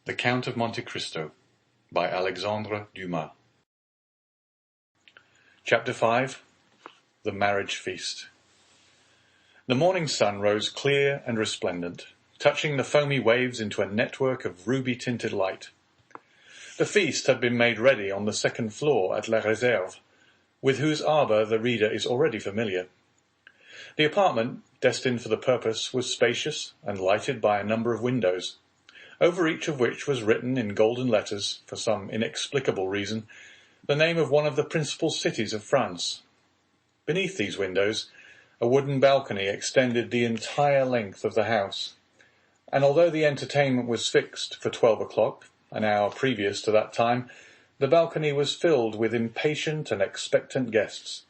The Count of Monte Cristo by Alexandre Dumas. Chapter 5. The Marriage Feast. The morning sun rose clear and resplendent, touching the foamy waves into a network of ruby-tinted light. The feast had been made ready on the second floor at La Réserve, with whose arbour the reader is already familiar. The apartment, destined for the purpose, was spacious and lighted by a number of windows, over each of which was written in golden letters, for some inexplicable reason, the name of one of the principal cities of France. Beneath these windows, a wooden balcony extended the entire length of the house, and although the entertainment was fixed for 12 o'clock, an hour previous to that time, the balcony was filled with impatient and expectant guests,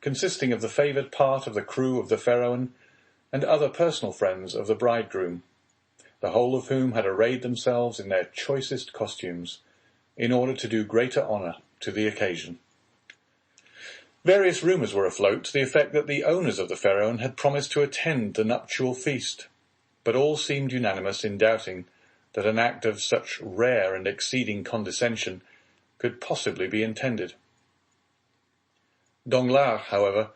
consisting of the favoured part of the crew of the Pharaon and other personal friends of the bridegroom, the whole of whom had arrayed themselves in their choicest costumes, in order to do greater honour to the occasion. Various rumours were afloat to the effect that the owners of the Pharaon had promised to attend the nuptial feast, but all seemed unanimous in doubting that an act of such rare and exceeding condescension could possibly be intended. Danglars, however,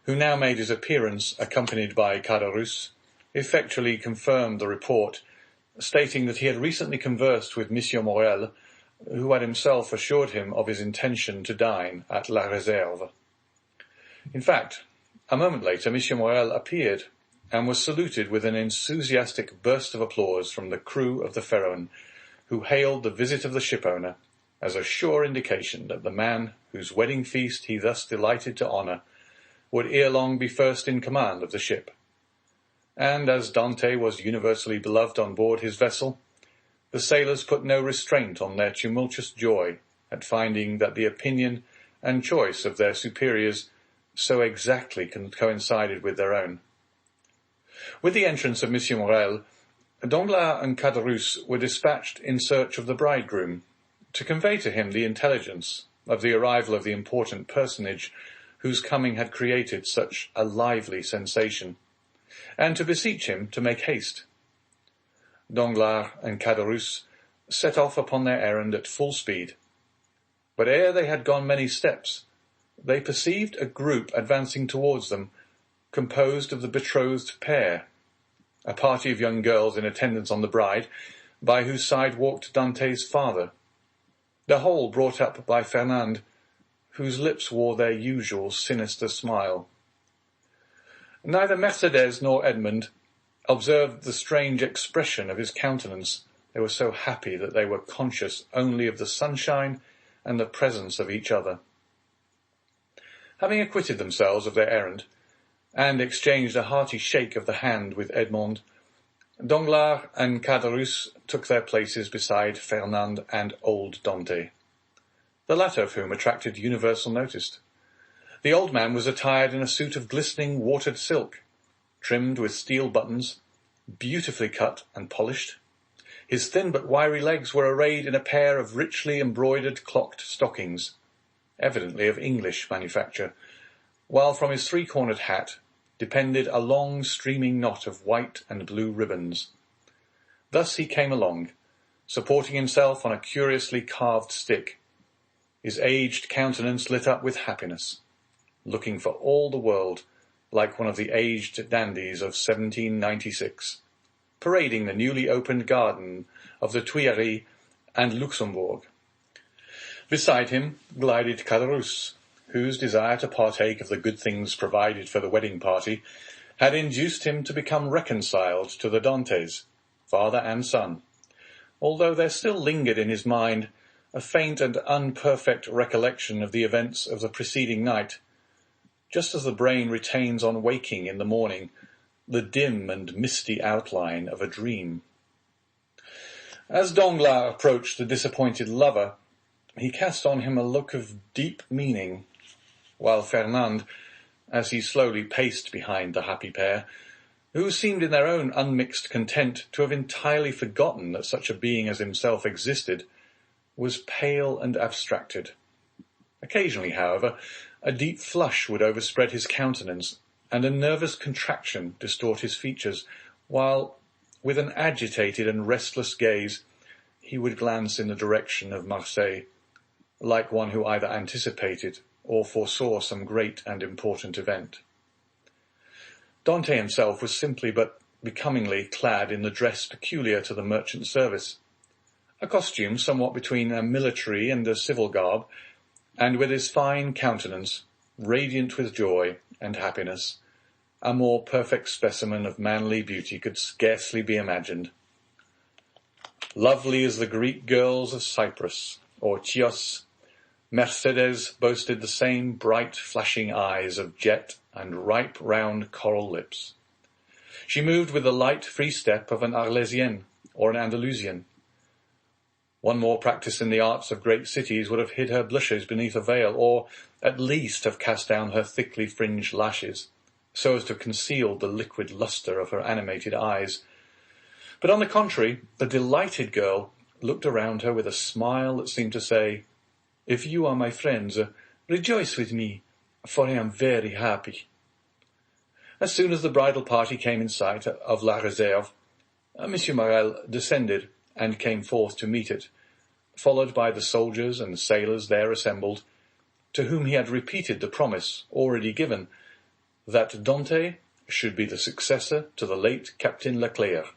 who now made his appearance accompanied by Caderousse, effectually confirmed the report, stating that he had recently conversed with Monsieur Morel, who had himself assured him of his intention to dine at La Réserve. In fact, a moment later Monsieur Morel appeared, and was saluted with an enthusiastic burst of applause from the crew of the Pharaon, who hailed the visit of the shipowner as a sure indication that the man whose wedding feast he thus delighted to honour would ere long be first in command of the ship. And as Dante was universally beloved on board his vessel, the sailors put no restraint on their tumultuous joy at finding that the opinion and choice of their superiors so exactly coincided with their own. With the entrance of Monsieur Morel, Danglars and Caderousse were dispatched in search of the bridegroom, to convey to him the intelligence of the arrival of the important personage whose coming had created such a lively sensation, and to beseech him to make haste. Danglars and Caderousse set off upon their errand at full speed, but ere they had gone many steps, they perceived a group advancing towards them, composed of the betrothed pair, a party of young girls in attendance on the bride, by whose side walked Dante's father, the whole brought up by Fernand, whose lips wore their usual sinister smile. Neither Mercédès nor Edmond observed the strange expression of his countenance. They were so happy that they were conscious only of the sunshine and the presence of each other. Having acquitted themselves of their errand, and exchanged a hearty shake of the hand with Edmond, Danglars and Caderousse took their places beside Fernand and old Dante, the latter of whom attracted universal notice. The old man was attired in a suit of glistening watered silk, trimmed with steel buttons, beautifully cut and polished. His thin but wiry legs were arrayed in a pair of richly embroidered clocked stockings, evidently of English manufacture, while from his three-cornered hat depended a long streaming knot of white and blue ribbons. Thus he came along, supporting himself on a curiously carved stick, his aged countenance lit up with happiness, looking for all the world like one of the aged dandies of 1796, parading the newly opened garden of the Tuileries and Luxembourg. Beside him glided Caderousse, whose desire to partake of the good things provided for the wedding party had induced him to become reconciled to the Dantes, father and son, although there still lingered in his mind a faint and unperfect recollection of the events of the preceding night, just as the brain retains on waking in the morning the dim and misty outline of a dream. As Danglars approached the disappointed lover, he cast on him a look of deep meaning, while Fernand, as he slowly paced behind the happy pair, who seemed in their own unmixed content to have entirely forgotten that such a being as himself existed, was pale and abstracted. Occasionally, however, a deep flush would overspread his countenance, and a nervous contraction distort his features, while, with an agitated and restless gaze, he would glance in the direction of Marseille, like one who either anticipated or foresaw some great and important event. Dante himself was simply but becomingly clad in the dress peculiar to the merchant service, a costume somewhat between a military and a civil garb, and with his fine countenance, radiant with joy and happiness, a more perfect specimen of manly beauty could scarcely be imagined. Lovely as the Greek girls of Cyprus, or Chios, Mercedes boasted the same bright flashing eyes of jet and ripe round coral lips. She moved with the light free step of an Arlesienne or an Andalusian. One more practice in the arts of great cities would have hid her blushes beneath a veil, or at least have cast down her thickly fringed lashes, so as to conceal the liquid lustre of her animated eyes. But on the contrary, the delighted girl looked around her with a smile that seemed to say, "If you are my friends, rejoice with me, for I am very happy." As soon as the bridal party came in sight of La Réserve, Monsieur Morel descended and came forth to meet it, followed by the soldiers and sailors there assembled, to whom he had repeated the promise already given, that Dante should be the successor to the late Captain Leclerc.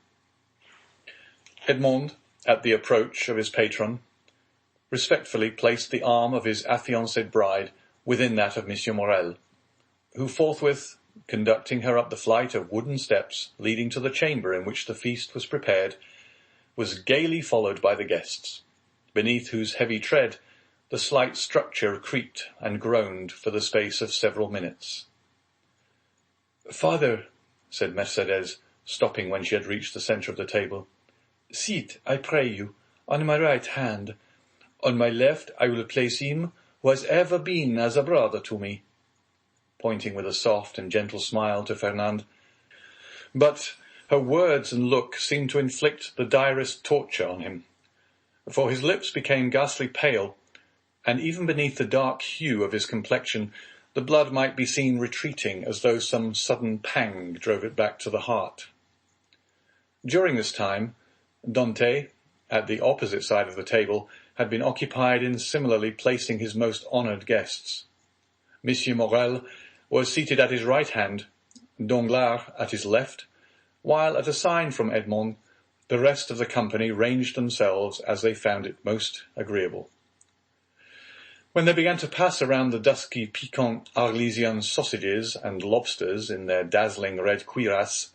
Edmond, at the approach of his patron, respectfully placed the arm of his affianced bride within that of Monsieur Morel, who forthwith, conducting her up the flight of wooden steps leading to the chamber in which the feast was prepared, was gaily followed by the guests, beneath whose heavy tread the slight structure creaked and groaned for the space of several minutes. "Father," said Mercedes, stopping when she had reached the centre of the table, "sit, I pray you, on my right hand. On my left I will place him who has ever been as a brother to me," pointing with a soft and gentle smile to Fernand. But her words and look seemed to inflict the direst torture on him, for his lips became ghastly pale, and even beneath the dark hue of his complexion the blood might be seen retreating as though some sudden pang drove it back to the heart. During this time, Dante, at the opposite side of the table, had been occupied in similarly placing his most honoured guests. Monsieur Morel was seated at his right hand, Danglars at his left, while at a sign from Edmond, the rest of the company ranged themselves as they found it most agreeable. When they began to pass around the dusky piquant Arlesian sausages and lobsters in their dazzling red cuirass,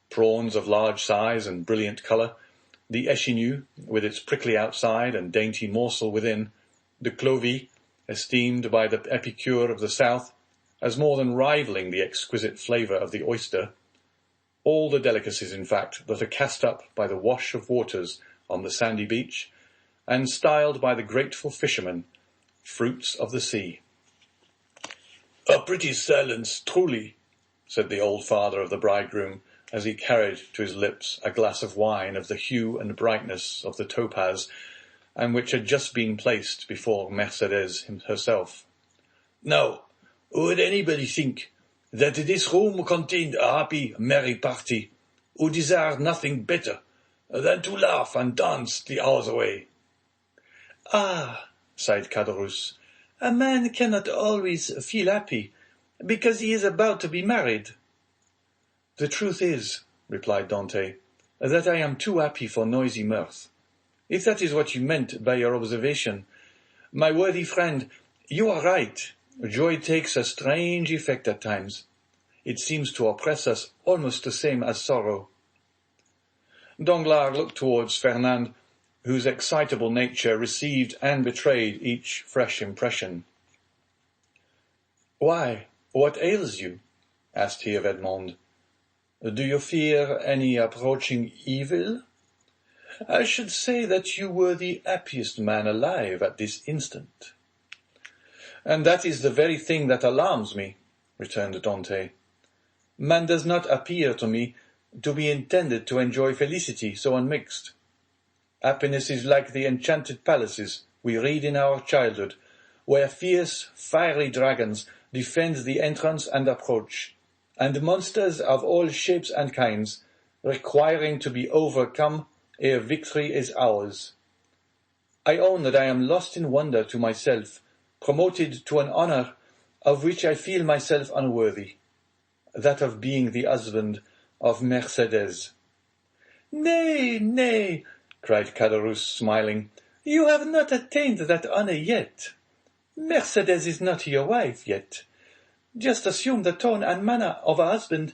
prawns of large size and brilliant colour, the échinu, with its prickly outside and dainty morsel within, the clovy, esteemed by the epicure of the south as more than rivalling the exquisite flavour of the oyster, all the delicacies, in fact, that are cast up by the wash of waters on the sandy beach, and styled by the grateful fishermen fruits of the sea. "A pretty silence, truly," said the old father of the bridegroom, as he carried to his lips a glass of wine of the hue and brightness of the topaz, and which had just been placed before Mercedes herself. "Now, would anybody think that this room contained a happy, merry party, who desired nothing better than to laugh and dance the hours away?" "Ah," sighed Caderousse, "a man cannot always feel happy, because he is about to be married." "The truth is," replied Dante, "that I am too happy for noisy mirth. If that is what you meant by your observation, my worthy friend, you are right. Joy takes a strange effect at times. It seems to oppress us almost the same as sorrow." Danglars looked towards Fernand, whose excitable nature received and betrayed each fresh impression. "Why, what ails you?" asked he of Edmond. "Do you fear any approaching evil? I should say that you were the happiest man alive at this instant." "And that is the very thing that alarms me," returned Dante. "Man does not appear to me to be intended to enjoy felicity so unmixed. Happiness is like the enchanted palaces we read in our childhood, where fierce, fiery dragons defend the entrance and approach, and monsters of all shapes and kinds, requiring to be overcome ere victory is ours. I own that I am lost in wonder to myself, promoted to an honour of which I feel myself unworthy, that of being the husband of Mercédès." "Nay, nay," cried Caderousse, smiling, "you have not attained that honour yet. Mercédès is not your wife yet. Just assume the tone and manner of a husband,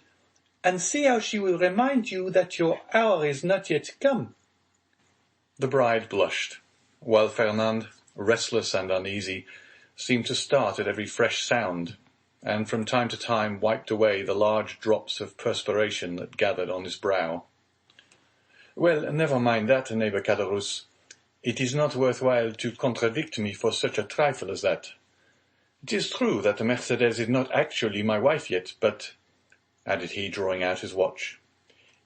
and see how she will remind you that your hour is not yet come." The bride blushed, while Fernand, restless and uneasy, seemed to start at every fresh sound, and from time to time wiped away the large drops of perspiration that gathered on his brow. "Well, never mind that, neighbour Caderousse. It is not worth while to contradict me for such a trifle as that. It is true that Mercédès is not actually my wife yet, but," added he, drawing out his watch,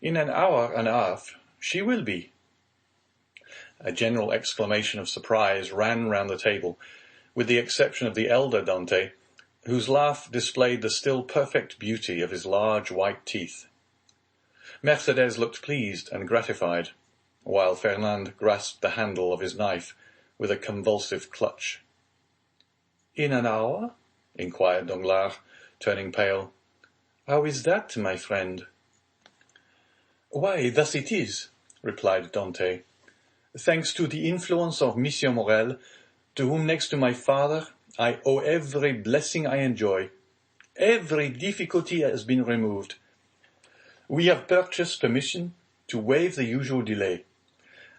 "in an hour and a half she will be." A general exclamation of surprise ran round the table, with the exception of the elder Dante, whose laugh displayed the still perfect beauty of his large white teeth. Mercédès looked pleased and gratified, while Fernand grasped the handle of his knife with a convulsive clutch. "In an hour?" inquired Danglars, turning pale. "How is that, my friend?" "Why, thus it is," replied Dante. "Thanks to the influence of Monsieur Morrel, to whom next to my father I owe every blessing I enjoy, every difficulty has been removed. We have purchased permission to waive the usual delay,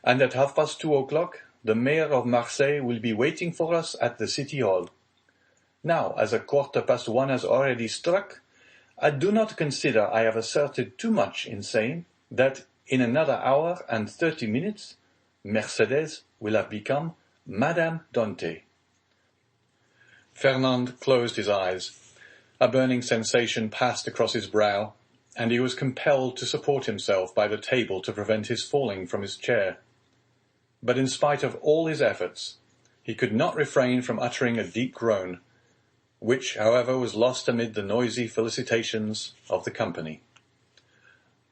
and at 2:30 the mayor of Marseille will be waiting for us at the city hall. Now, as 1:15 has already struck, I do not consider I have asserted too much in saying that in another hour and 30 minutes Mercédès will have become Madame Dante." Fernand closed his eyes. A burning sensation passed across his brow, and he was compelled to support himself by the table to prevent his falling from his chair. But in spite of all his efforts, he could not refrain from uttering a deep groan, which, however, was lost amid the noisy felicitations of the company.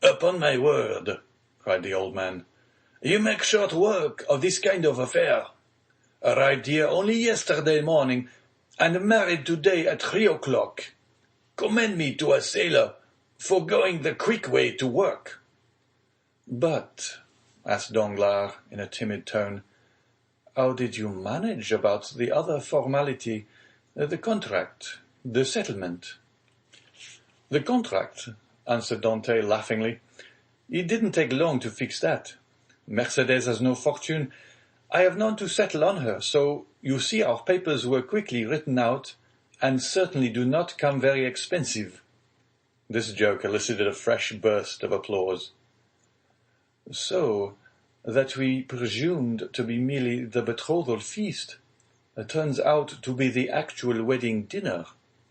"Upon my word," cried the old man, "you make short work of this kind of affair. Arrived here only yesterday morning, and married today at 3:00. Commend me to a sailor for going the quick way to work." "But," asked Danglars in a timid tone, "how did you manage about the other formality, the contract, the settlement?" "The contract," answered Dante laughingly. "It didn't take long to fix that. Mercédès has no fortune. I have none to settle on her, so you see our papers were quickly written out, and certainly do not come very expensive." This joke elicited a fresh burst of applause. "So that we presumed to be merely the betrothal feast turns out to be the actual wedding dinner,"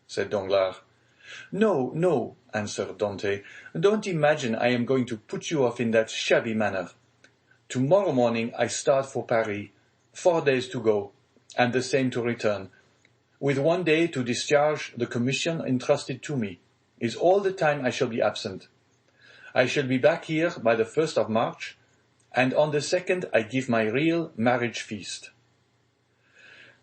said Danglars. "No, no," answered Dante. "Don't imagine I am going to put you off in that shabby manner. Tomorrow morning I start for Paris, 4 days to go, and the same to return, with 1 day to discharge the commission entrusted to me, is all the time I shall be absent. I shall be back here by the 1st of March, and on the 2nd I give my real marriage feast."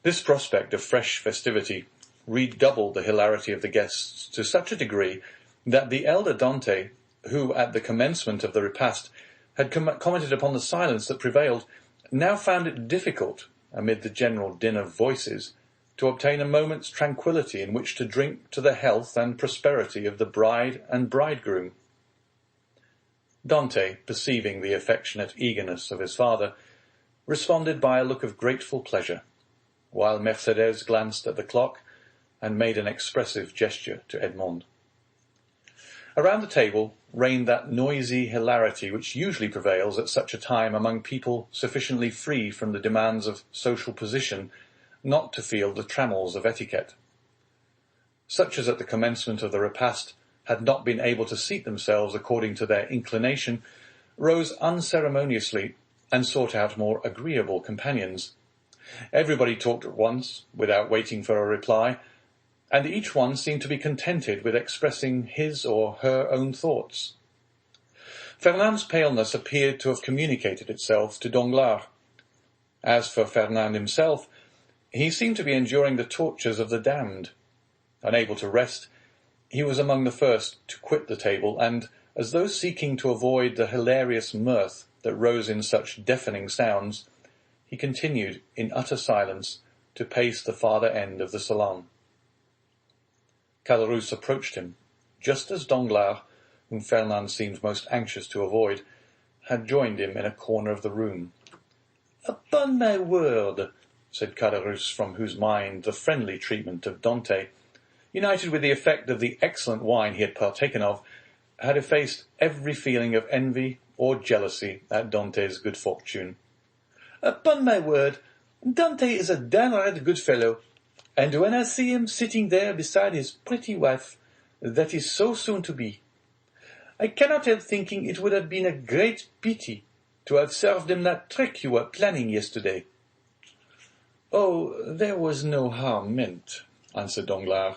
This prospect of fresh festivity redoubled the hilarity of the guests to such a degree that the elder Dante, who at the commencement of the repast had commented upon the silence that prevailed, now found it difficult, amid the general din of voices, to obtain a moment's tranquillity in which to drink to the health and prosperity of the bride and bridegroom. Dante, perceiving the affectionate eagerness of his father, responded by a look of grateful pleasure, while Mercédès glanced at the clock and made an expressive gesture to Edmond. Around the table reigned that noisy hilarity which usually prevails at such a time among people sufficiently free from the demands of social position not to feel the trammels of etiquette. Such as at the commencement of the repast had not been able to seat themselves according to their inclination, rose unceremoniously and sought out more agreeable companions. Everybody talked at once, without waiting for a reply, and each one seemed to be contented with expressing his or her own thoughts. Fernand's paleness appeared to have communicated itself to Danglars. As for Fernand himself, he seemed to be enduring the tortures of the damned. Unable to rest, he was among the first to quit the table, and, as though seeking to avoid the hilarious mirth that rose in such deafening sounds, he continued, in utter silence, to pace the farther end of the salon. Caderousse approached him, just as Danglars, whom Fernand seemed most anxious to avoid, had joined him in a corner of the room. "Upon my word," said Caderousse, from whose mind the friendly treatment of Dante, united with the effect of the excellent wine he had partaken of, had effaced every feeling of envy or jealousy at Dante's good fortune. "Upon my word, Dante is a downright good fellow, and when I see him sitting there beside his pretty wife, that is so soon to be, I cannot help thinking it would have been a great pity to have served him that trick you were planning yesterday." "Oh, there was no harm meant," answered Danglars.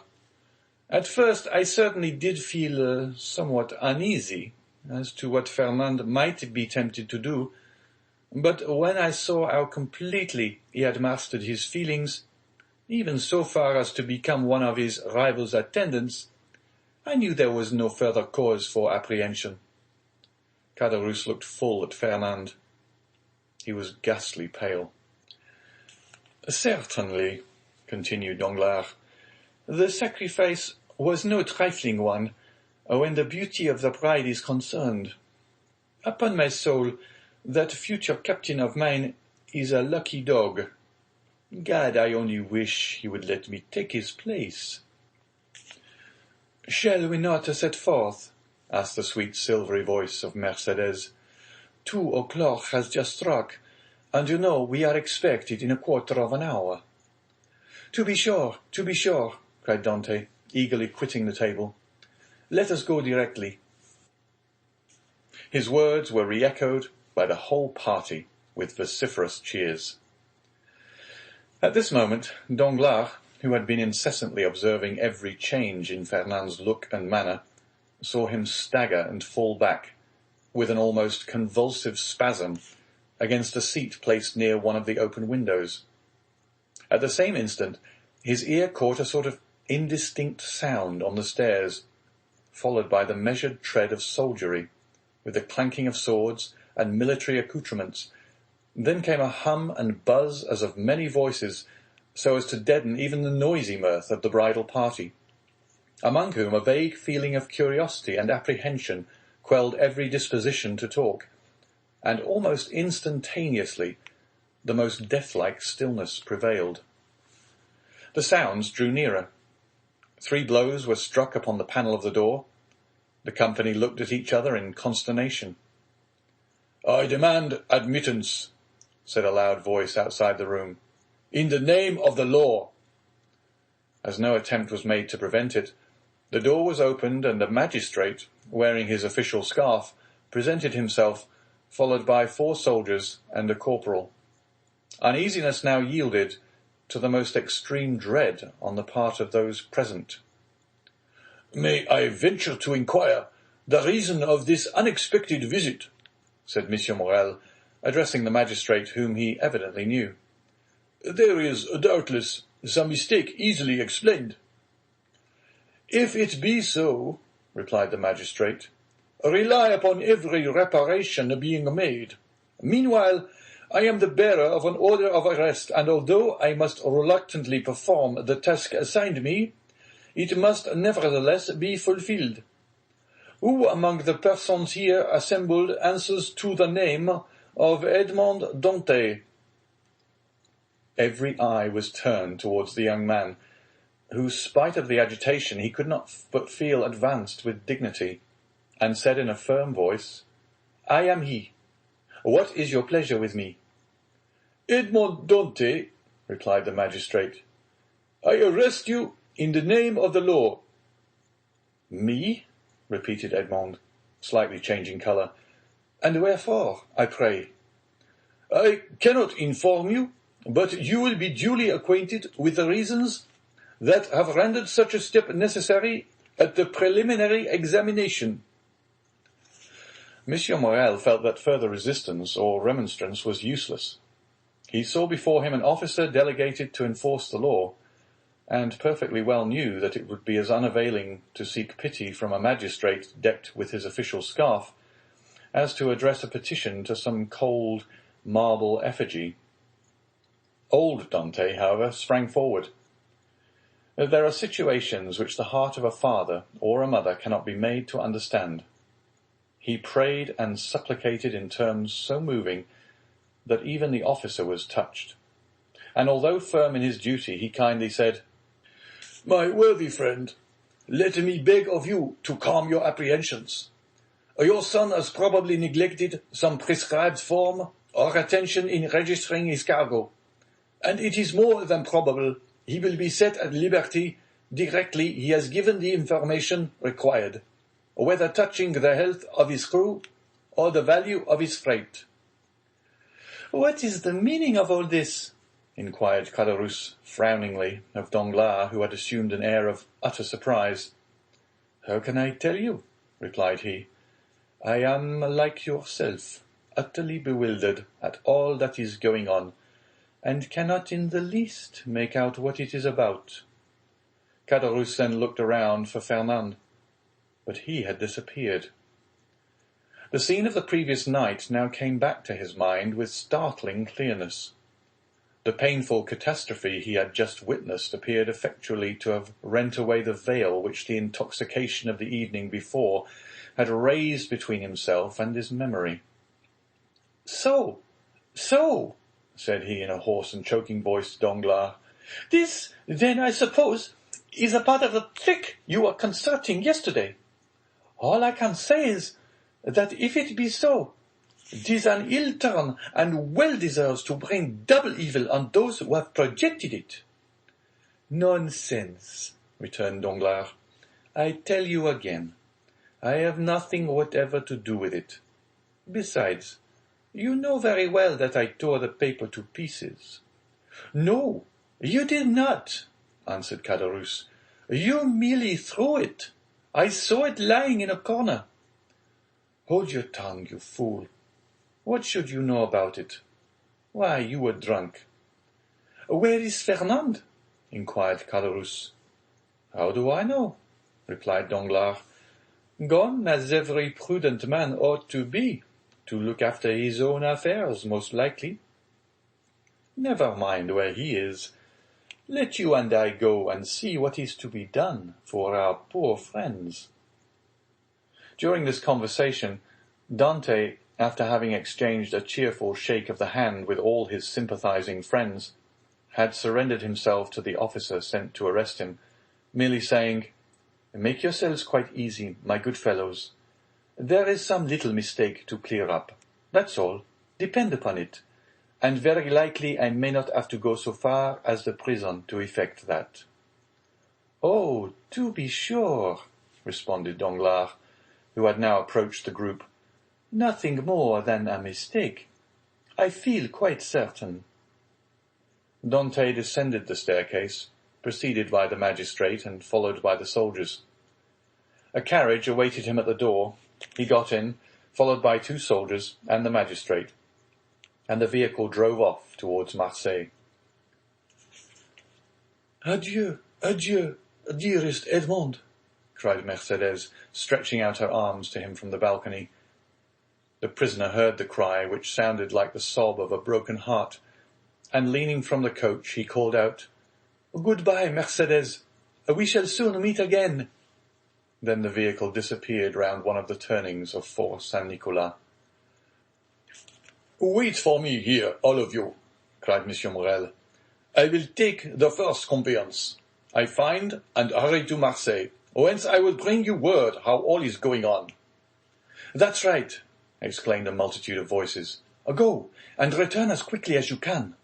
"At first I certainly did feel somewhat uneasy as to what Fernand might be tempted to do, but when I saw how completely he had mastered his feelings, even so far as to become one of his rival's attendants, I knew there was no further cause for apprehension." Caderousse looked full at Fernand. He was ghastly pale. "Certainly," continued Danglars, "the sacrifice was no trifling one, when the beauty of the bride is concerned. Upon my soul, that future captain of mine is a lucky dog. Gad, I only wish he would let me take his place." "Shall we not set forth?" asked the sweet silvery voice of Mercédès. 2 o'clock has just struck, and you know we are expected in a quarter of an hour." To be sure," cried Dante, eagerly quitting the table. "Let us go directly." His words were re-echoed by the whole party with vociferous cheers. At this moment, Danglars, who had been incessantly observing every change in Fernand's look and manner, saw him stagger and fall back, with an almost convulsive spasm, against a seat placed near one of the open windows. At the same instant, his ear caught a sort of indistinct sound on the stairs, followed by the measured tread of soldiery, with the clanking of swords and military accoutrements. Then came a hum and buzz as of many voices, so as to deaden even the noisy mirth of the bridal party, among whom a vague feeling of curiosity and apprehension quelled every disposition to talk, and almost instantaneously the most death-like stillness prevailed. The sounds drew nearer. 3 blows were struck upon the panel of the door. The company looked at each other in consternation. "I demand admittance," said a loud voice outside the room, "in the name of the law." As no attempt was made to prevent it, the door was opened, and a magistrate, wearing his official scarf, presented himself, followed by 4 soldiers and a corporal. Uneasiness now yielded to the most extreme dread on the part of those present. "May I venture to inquire the reason of this unexpected visit?" said M. Morrel, addressing the magistrate, whom he evidently knew. "There is, doubtless, some mistake easily explained." "If it be so," replied the magistrate, "rely upon every reparation being made. Meanwhile, I am the bearer of an order of arrest, and although I must reluctantly perform the task assigned me, it must nevertheless be fulfilled. Who among the persons here assembled answers to the name of Edmond Dante?" Every eye was turned towards the young man, who, spite of the agitation, he could not but feel advanced with dignity, and said in a firm voice, "I am he. What is your pleasure with me?" "Edmond Dante," replied the magistrate, "I arrest you in the name of the law." "Me?" repeated Edmond, slightly changing colour. "And wherefore, I pray?" "I cannot inform you, but you will be duly acquainted with the reasons that have rendered such a step necessary at the preliminary examination." M. Morrel felt that further resistance or remonstrance was useless. He saw before him an officer delegated to enforce the law, and perfectly well knew that it would be as unavailing to seek pity from a magistrate decked with his official scarf as to address a petition to some cold marble effigy. Old Dante, however, sprang forward. There are situations which the heart of a father or a mother cannot be made to understand. He prayed and supplicated in terms so moving that even the officer was touched, and although firm in his duty, he kindly said, "My worthy friend, let me beg of you to calm your apprehensions. Your son has probably neglected some prescribed form or attention in registering his cargo, and it is more than probable he will be set at liberty directly he has given the information required, whether touching the health of his crew or the value of his freight." "What is the meaning of all this?" inquired Caderousse frowningly of Danglars, who had assumed an air of utter surprise. "How can I tell you?" replied he. "I am, like yourself, utterly bewildered at all that is going on, and cannot in the least make out what it is about." Caderousse then looked around for Fernand, but he had disappeared. The scene of the previous night now came back to his mind with startling clearness. The painful catastrophe he had just witnessed appeared effectually to have rent away the veil which the intoxication of the evening before had raised between himself and his memory. So, said he in a hoarse and choking voice to Danglars, "this, then, I suppose, is a part of the trick you were concerting yesterday. All I can say is, that if it be so, 'tis an ill turn, and well deserves to bring double evil on those who have projected it." "Nonsense," returned Danglars. "I tell you again, I have nothing whatever to do with it. Besides, you know very well that I tore the paper to pieces." "No, you did not," answered Caderousse. "You merely threw it. I saw it lying in a corner." "Hold your tongue, you fool. What should you know about it? Why, you were drunk." "Where is Fernand?" inquired Caderousse. "How do I know?" replied Danglars. "Gone, as every prudent man ought to be, to look after his own affairs, most likely. Never mind where he is. Let you and I go and see what is to be done for our poor friends." During this conversation, Dante, after having exchanged a cheerful shake of the hand with all his sympathizing friends, had surrendered himself to the officer sent to arrest him, merely saying, "Make yourselves quite easy, my good fellows. There is some little mistake to clear up. That's all, depend upon it, and very likely I may not have to go so far as the prison to effect that." "Oh, to be sure," responded Danglars, who had now approached the group. "Nothing more than a mistake. I feel quite certain." Dante descended the staircase, preceded by the magistrate and followed by the soldiers. A carriage awaited him at the door. He got in, followed by 2 soldiers and the magistrate, and the vehicle drove off towards Marseille. "Adieu, adieu, dearest Edmond," cried Mercédès, stretching out her arms to him from the balcony. The prisoner heard the cry, which sounded like the sob of a broken heart, and leaning from the coach, he called out, "Goodbye, Mercédès. We shall soon meet again." Then the vehicle disappeared round one of the turnings of Fort Saint-Nicolas. "Wait for me here, all of you," cried Monsieur Morel. "I will take the first conveyance I find and hurry to Marseille, whence I will bring you word how all is going on." "That's right," exclaimed a multitude of voices. "Go, and return as quickly as you can."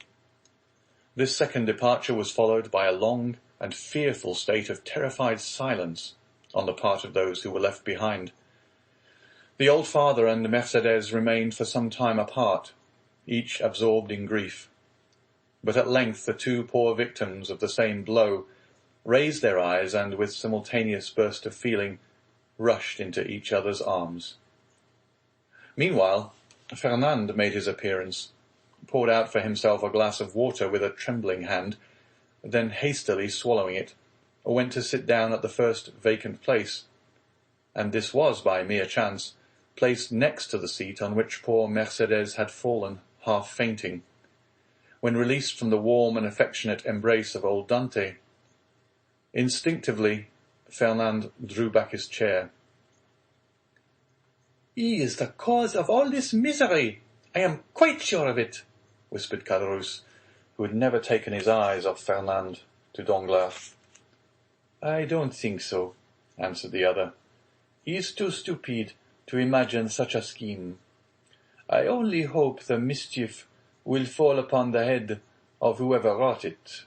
This second departure was followed by a long and fearful state of terrified silence on the part of those who were left behind. The old father and Mercédès remained for some time apart, each absorbed in grief. But at length the 2 poor victims of the same blow raised their eyes and, with simultaneous burst of feeling, rushed into each other's arms. Meanwhile, Fernand made his appearance, poured out for himself a glass of water with a trembling hand, then hastily swallowing it, went to sit down at the first vacant place, and this was, by mere chance, placed next to the seat on which poor Mercédès had fallen, half fainting. When released from the warm and affectionate embrace of old Dante, instinctively Fernand drew back his chair. "He is the cause of all this misery. I am quite sure of it," whispered Caderousse, who had never taken his eyes off Fernand, to Danglars. "I don't think so," answered the other. "He is too stupid to imagine such a scheme. I only hope the mischief will fall upon the head of whoever wrought it."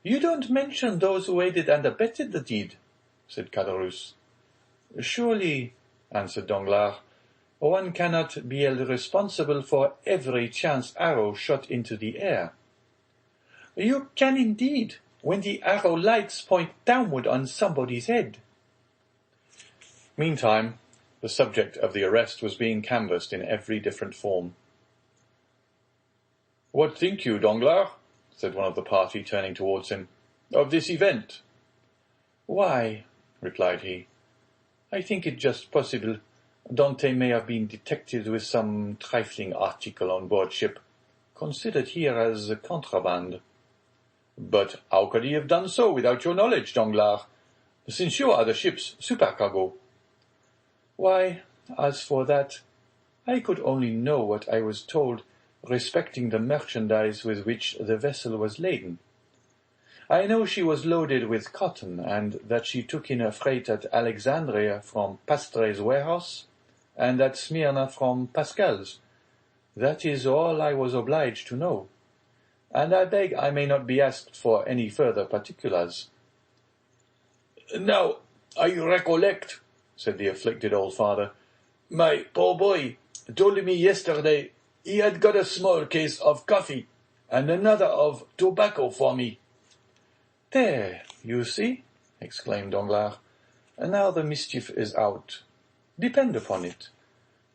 "You don't mention those who aided and abetted the deed," said Caderousse. "Surely," answered Danglars, "one cannot be held responsible for every chance arrow shot into the air." "You can indeed, when the arrow lights point downward on somebody's head." Meantime, the subject of the arrest was being canvassed in every different form. "What think you, Danglars?" said one of the party, turning towards him, "of this event?" "Why," replied he, "I think it just possible Dante may have been detected with some trifling article on board ship, considered here as contraband." "But how could he have done so without your knowledge, Danglars, since you are the ship's supercargo?" "Why, as for that, I could only know what I was told respecting the merchandise with which the vessel was laden. I know she was loaded with cotton, and that she took in her freight at Alexandria from Pastre's warehouse, and at Smyrna from Pascal's. That is all I was obliged to know, and I beg I may not be asked for any further particulars." "Now I recollect," said the afflicted old father. "My poor boy told me yesterday he had got a small case of coffee and another of tobacco for me." "There, you see," exclaimed Danglars. "Now the mischief is out. Depend upon it,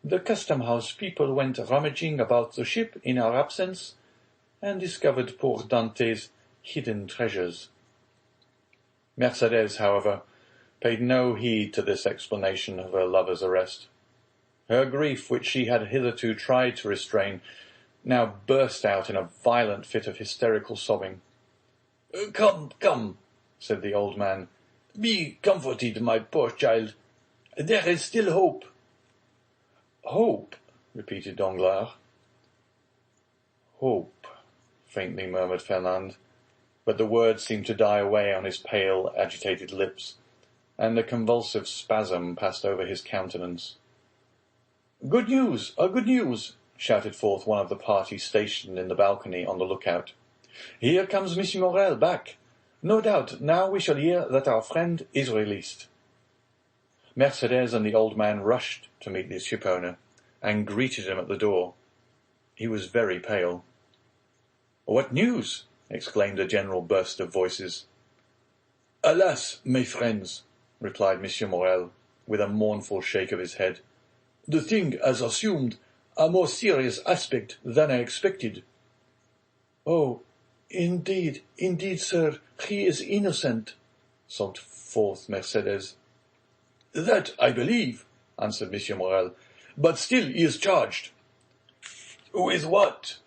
the custom-house people went rummaging about the ship in our absence, and discovered poor Dante's hidden treasures." Mercédès, however, paid no heed to this explanation of her lover's arrest. Her grief, which she had hitherto tried to restrain, now burst out in a violent fit of hysterical sobbing. "Come, come," said the old man. "Be comforted, my poor child. There is still hope." "Hope," repeated Danglars. "Hope," faintly murmured Fernand, but the words seemed to die away on his pale, agitated lips, and a convulsive spasm passed over his countenance. "Good news! Good news!" shouted forth one of the party stationed in the balcony on the lookout. "Here comes Monsieur Morrel back. No doubt now we shall hear that our friend is released." Mercédès and the old man rushed to meet the shipowner, and greeted him at the door. He was very pale. "What news?" exclaimed a general burst of voices. "Alas, my friends," replied Monsieur Morrel, with a mournful shake of his head, "the thing has assumed a more serious aspect than I expected." "Oh, indeed, sir, he is innocent," sobbed forth Mercédès. "That I believe," answered Monsieur Morrel, "but still he is charged." "With what?"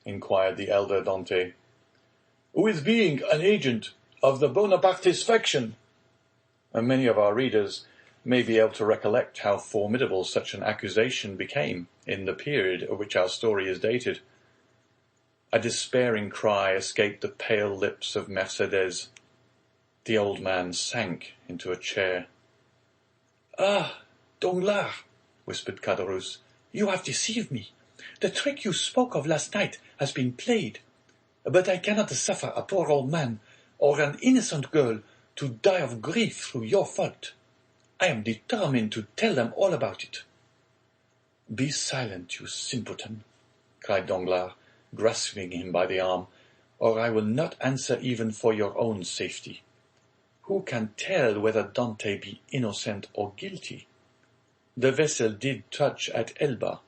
inquired the elder Dante. "With being an agent of the Bonapartist faction." And many of our readers may be able to recollect how formidable such an accusation became in the period at which our story is dated. A despairing cry escaped the pale lips of Mercédès. The old man sank into a chair. "Ah, Danglars," whispered Caderousse, "you have deceived me. The trick you spoke of last night has been played. But I cannot suffer a poor old man or an innocent girl to die of grief through your fault. I am determined to tell them all about it." "Be silent, you simpleton," cried Danglars, grasping him by the arm, "or I will not answer even for your own safety. Who can tell whether Dante be innocent or guilty? The vessel did touch at Elba.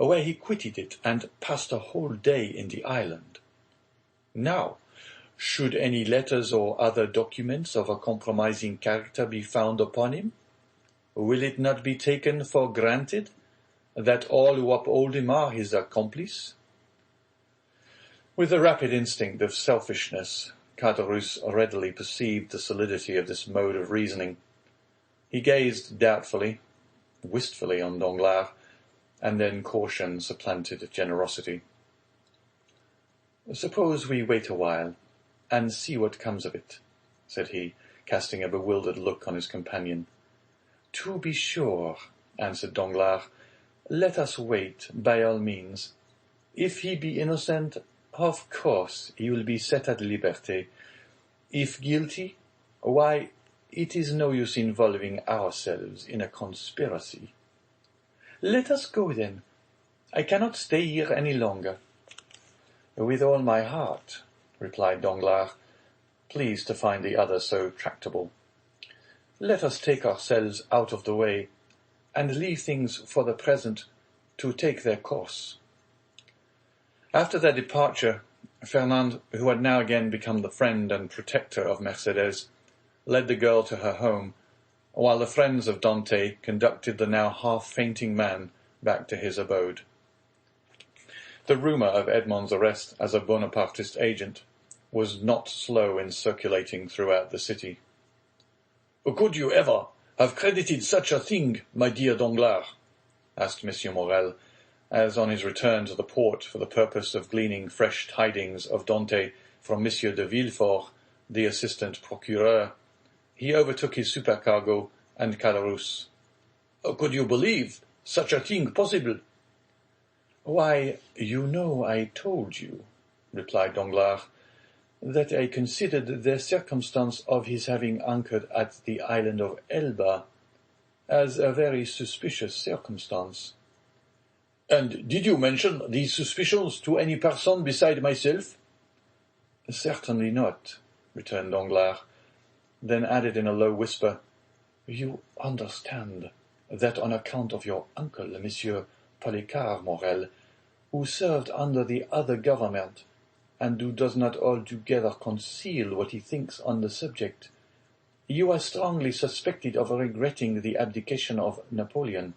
where he quitted it and passed a whole day in the island. Now, should any letters or other documents of a compromising character be found upon him, will it not be taken for granted that all who uphold him are his accomplice? With the rapid instinct of selfishness, Caderousse readily perceived the solidity of this mode of reasoning. He gazed doubtfully, wistfully on Danglars, and then caution supplanted generosity. "Suppose we wait a while, and see what comes of it," said he, casting a bewildered look on his companion. "To be sure," answered Danglars, "let us wait, by all means. If he be innocent, of course he will be set at liberty. If guilty, why, it is no use involving ourselves in a conspiracy. Let us go, then. I cannot stay here any longer." "With all my heart," replied Danglars, pleased to find the other so tractable. "Let us take ourselves out of the way, and leave things for the present to take their course." After their departure, Fernand, who had now again become the friend and protector of Mercédès, led the girl to her home, while the friends of Dante conducted the now half-fainting man back to his abode. The rumour of Edmond's arrest as a Bonapartist agent was not slow in circulating throughout the city. "Could you ever have credited such a thing, my dear Danglars?" asked Monsieur Morrel, as on his return to the port for the purpose of gleaning fresh tidings of Dante from Monsieur de Villefort, the assistant procureur, he overtook his supercargo and Caderousse. "Could you believe such a thing possible?" "Why, you know I told you," replied Danglars, "that I considered the circumstance of his having anchored at the island of Elba as a very suspicious circumstance." "And did you mention these suspicions to any person beside myself?" "Certainly not," returned Danglars, then added in a low whisper, "You understand that on account of your uncle, Monsieur Policar Morrel, who served under the other government, and who does not altogether conceal what he thinks on the subject, you are strongly suspected of regretting the abdication of Napoleon.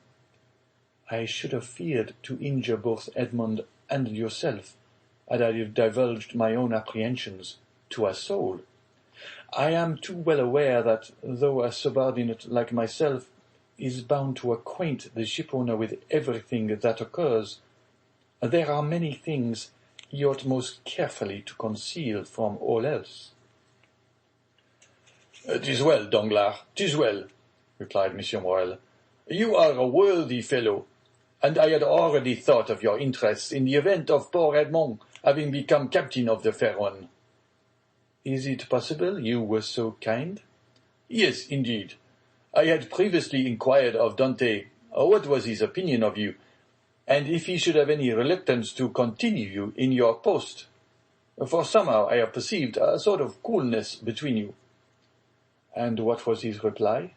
I should have feared to injure both Edmond and yourself, had I divulged my own apprehensions to a soul. I am too well aware that, though a subordinate like myself is bound to acquaint the shipowner with everything that occurs, there are many things he ought most carefully to conceal from all else." "'Tis well, Danglars, 'tis well," replied Monsieur Morrel. "You are a worthy fellow, and I had already thought of your interests in the event of poor Edmond having become captain of the Fair One." "Is it possible you were so kind?" "Yes, indeed. I had previously inquired of Dante what was his opinion of you, and if he should have any reluctance to continue you in your post, for somehow I have perceived a sort of coolness between you." "And what was his reply?"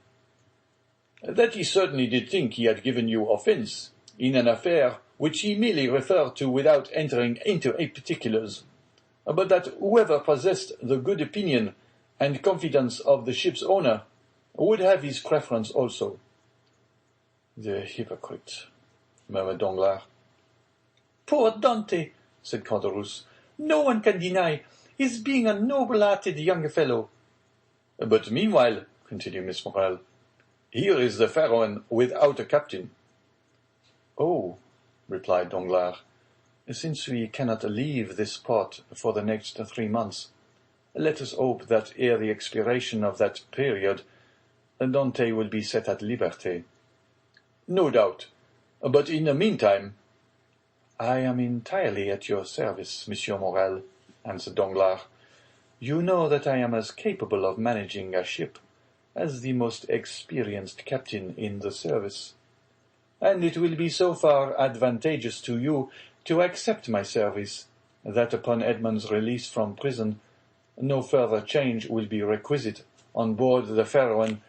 "That he certainly did think he had given you offence in an affair which he merely referred to without entering into particulars, but that whoever possessed the good opinion and confidence of the ship's owner would have his preference also." "The hypocrite," murmured Danglars. "Poor Dante," said Caderousse. "No one can deny his being a noble-hearted young fellow." "But meanwhile," continued Miss Morrel, "here is the Fair One without a captain." "Oh," replied Danglars, "since we cannot leave this port for the next 3 months, let us hope that ere the expiration of that period, Dante will be set at liberty." "No doubt. But in the meantime—" "I am entirely at your service, Monsieur Morrel," answered Danglars. "You know that I am as capable of managing a ship as the most experienced captain in the service, and it will be so far advantageous to you to accept my service, that upon Edmond's release from prison, no further change will be requisite on board the Fair One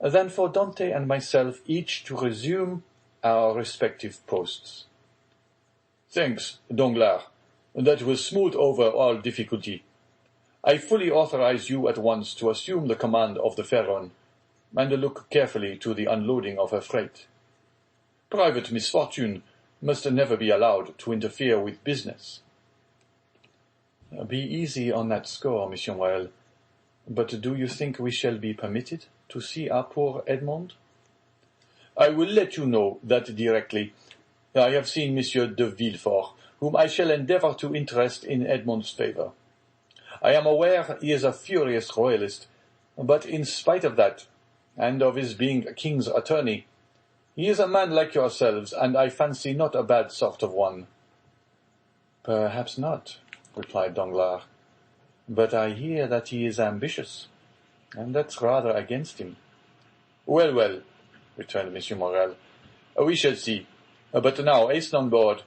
than for Dante and myself each to resume our respective posts." Thanks, Danglars. That will smooth over all difficulty. I fully authorize you at once to assume the command of the Pharaon, and look carefully to the unloading of her freight. Private misfortune must never be allowed to interfere with business. Be easy on that score, Monsieur Morel. But do you think we shall be permitted to see our poor Edmond? I will let you know that directly. I have seen Monsieur de Villefort, whom I shall endeavour to interest in Edmond's favour. I am aware he is a furious royalist, but in spite of that, and of his being a king's attorney, he is a man like yourselves, and I fancy not a bad sort of one. Perhaps not, replied Danglars, but I hear that he is ambitious, and that's rather against him. Well, well, returned Monsieur Morel, we shall see. But now hasten on board.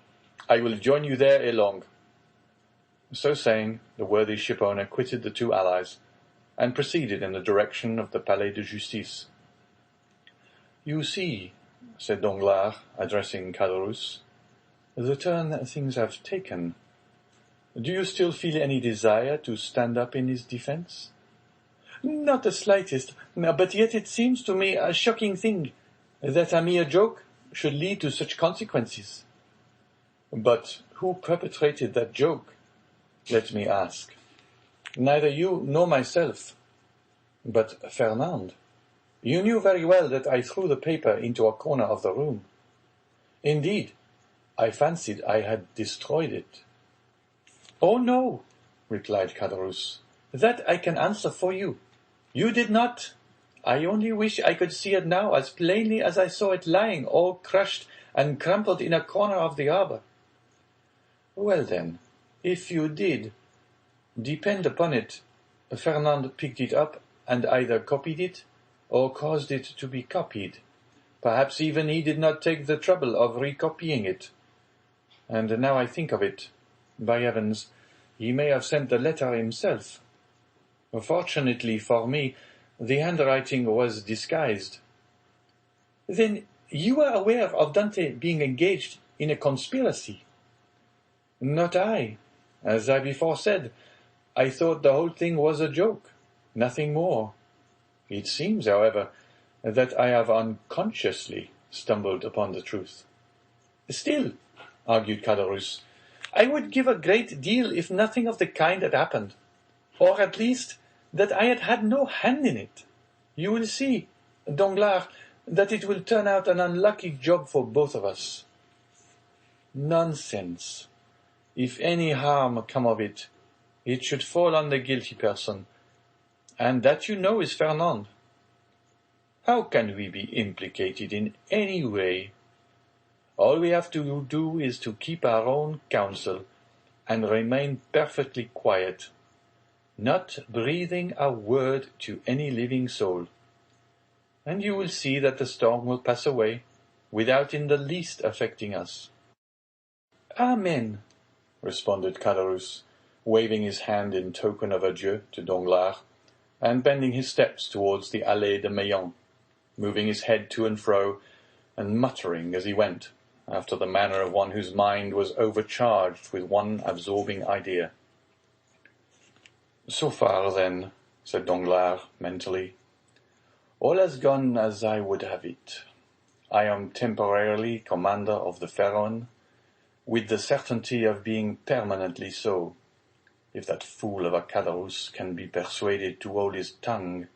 I will join you there ere long. So saying, the worthy shipowner quitted the two allies, and proceeded in the direction of the Palais de Justice. You see, said Danglars, addressing Caderousse, the turn things have taken. Do you still feel any desire to stand up in his defence? Not the slightest, but yet it seems to me a shocking thing that a mere joke should lead to such consequences. But who perpetrated that joke? Let me ask. Neither you nor myself, but Fernand. You knew very well that I threw the paper into a corner of the room. Indeed, I fancied I had destroyed it. Oh, no, replied Caderousse. That I can answer for you. You did not. I only wish I could see it now as plainly as I saw it lying all crushed and crumpled in a corner of the arbor. Well then, if you did, depend upon it, Fernand picked it up and either copied it or caused it to be copied. Perhaps even he did not take the trouble of recopying it. And now I think of it, by heavens, he may have sent the letter himself. Fortunately for me, the handwriting was disguised. Then you are aware of Dante being engaged in a conspiracy? Not I. As I before said, I thought the whole thing was a joke, nothing more. It seems, however, that I have unconsciously stumbled upon the truth. Still, argued Caderousse, I would give a great deal if nothing of the kind had happened, or at least that I had had no hand in it. You will see, Danglars, that it will turn out an unlucky job for both of us. Nonsense. If any harm come of it, it should fall on the guilty person, and that you know is Fernand. How can we be implicated in any way? All we have to do is to keep our own counsel and remain perfectly quiet, not breathing a word to any living soul. And you will see that the storm will pass away without in the least affecting us. Amen, responded Caderousse, waving his hand in token of adieu to Danglars, and bending his steps towards the Allée de Meilhan, moving his head to and fro, and muttering as he went, after the manner of one whose mind was overcharged with one absorbing idea. So far, then, said Danglars, mentally, all has gone as I would have it. I am temporarily commander of the Pharaon, with the certainty of being permanently so, if that fool of a Caderousse can be persuaded to hold his tongue.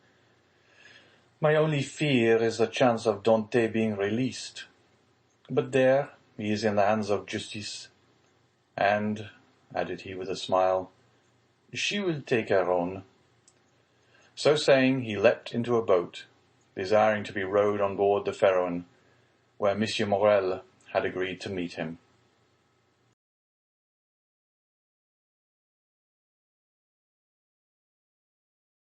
My only fear is the chance of Dante being released. But there, he is in the hands of justice. And, added he with a smile, she will take her own. So saying, he leapt into a boat, desiring to be rowed on board the Pharaon, where Monsieur Morel had agreed to meet him.